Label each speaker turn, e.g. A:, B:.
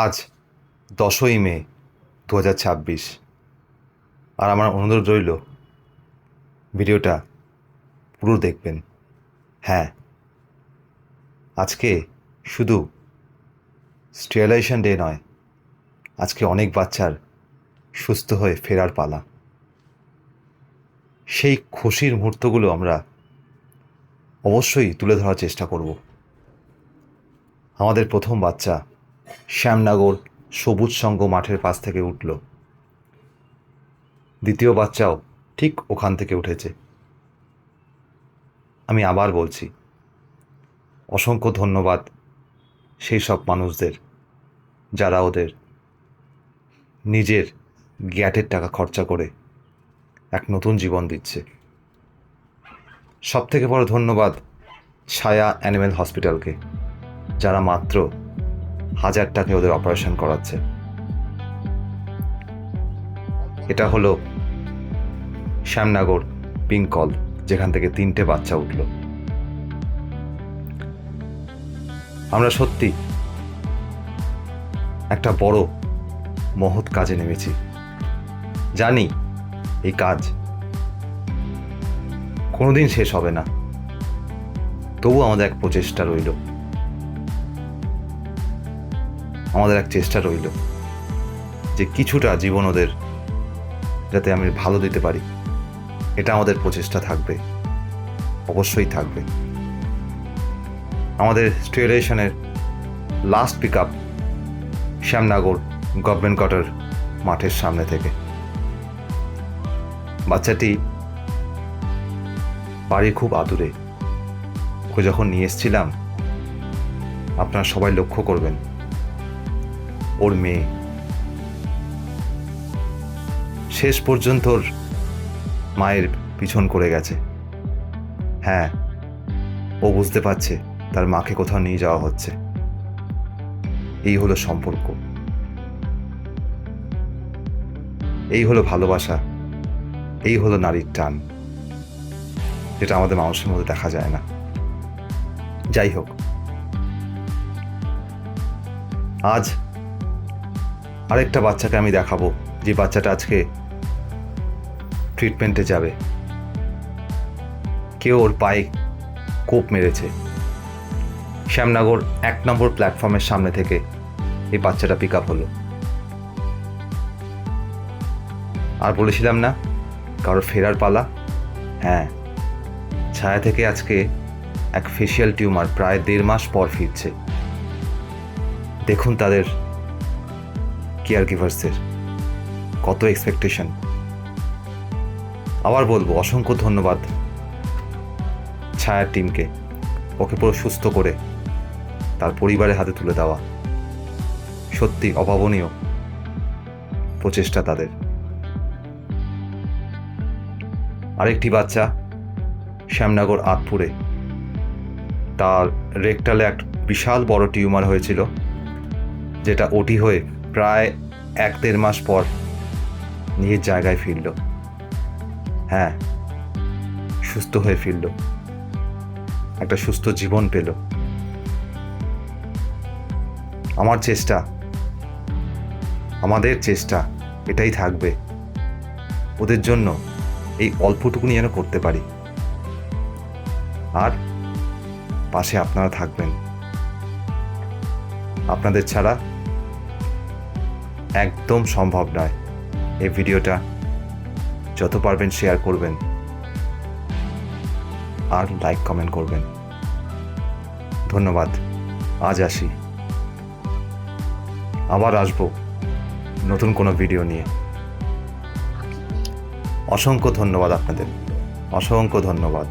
A: আজ 10ই মে 2026। আর আমার অনুরোধ রইল ভিডিওটা পুরো দেখবেন। হ্যাঁ, আজকে শুধু স্টেরিলাইজেশন ডে নয়, আজকে অনেক বাচ্চার সুস্থ হয়ে ফেরার পালা। সেই খুশির মুহূর্তগুলো আমরা অবশ্যই তুলে ধরার চেষ্টা করব। আমাদের প্রথম বাচ্চা শ্যামনগর সবুজ সংঘ মাঠের পাশ থেকে উঠল, দ্বিতীয় বাচ্চাও ঠিক ওখান থেকে উঠেছে। আমি আবার বলছি, অসংখ্য ধন্যবাদ সেই সব মানুষদের যারা ওদের নিজের গ্যাটের টাকা খরচা করে এক নতুন জীবন দিচ্ছে। সবথেকে বড় ধন্যবাদ ছায়া অ্যানিম্যাল হসপিটালকে, যারা মাত্র 1000 টাকায় ওদের অপারেশন করাচ্ছে। এটা হলো শ্যামনগর পিঙ্ক কল, যেখান থেকে 3টে বাচ্চা উঠল। আমরা সত্যি একটা বড় মহৎ কাজে নেমেছি। জানি এই কাজ কোনোদিন শেষ হবে না, তবু আমাদের এক প্রচেষ্টা রইল, আমাদের এক চেষ্টা রইল যে কিছুটা জীবন ওদের যাতে আমি ভালো দিতে পারি। এটা আমাদের প্রচেষ্টা থাকবে, অবশ্যই থাকবে। আমাদের স্টেরিলাইজেশনের last pick up Shyamnagar government quarter মাঠের সামনে থেকে। বাচ্চাটি বাড়ি খুব আদুরে। ওকে যখন নিয়ে এসেছিলাম, আপনারা সবাই লক্ষ্য করবেন, ওর মেয়ে শেষ পর্যন্ত ওর মায়ের পিছন করে গেছে। হ্যাঁ, ও বুঝতে পারছে তার মাকে কোথাও নিয়ে যাওয়া হচ্ছে। এই হলো সম্পর্ক, এই হলো ভালোবাসা, এই হলো নারীর টান, যেটা আমাদের মানুষের মধ্যে দেখা যায় না। যাই হোক, আজ আরেকটা বাচ্চাকে আমি দেখাবো, যে বাচ্চাটা আজকে ট্রিটমেন্টে যাবে। কেউ ওর পায়ে কোপ মেরেছে। শ্যামনগর 1 নম্বর প্ল্যাটফর্মের সামনে থেকে এই বাচ্চাটা পিক আপ হলো। আর বলেছিলাম না কারোর ফেরার পালা? হ্যাঁ, ছায়া থেকে আজকে এক ফেশিয়াল টিউমার প্রায় 1.5 মাস পর ফিরছে। দেখুন তাদের কেয়ার গিভার্সের কত এক্সপেকটেশন। আবার বলবো, অসংখ্য ধন্যবাদ ছায়ার টিমকে, ওকে পুরো সুস্থ করে তার পরিবারের হাতে তুলে দেওয়া। সত্যি অভাবনীয় প্রচেষ্টা তাদের। আরেকটি বাচ্চা শ্যামনগর আতপুরে, তার রেকটালে এক বিশাল বড় টিউমার হয়েছিল, যেটা ওটি হয়ে প্রায় 1-1.5 মাস পর নিজের জায়গায় ফিরল। হ্যাঁ, সুস্থ হয়ে ফিরল, একটা সুস্থ জীবন পেল। আমার চেষ্টা, আমাদের চেষ্টা এটাই থাকবে, ওদের জন্য এই অল্পটুকুনি যেন করতে পারি। আর পাশে আপনারা থাকবেন। আপনাদের ছাড়া একদম সম্ভব নয়। এই ভিডিওটা যত পারবেন শেয়ার করবেন, আর লাইক কমেন্ট করবেন। ধন্যবাদ। আজ আসি, আবার আসবো নতুন কোনো ভিডিও নিয়ে। অসংখ্য ধন্যবাদ আপনাদের, অসংখ্য ধন্যবাদ।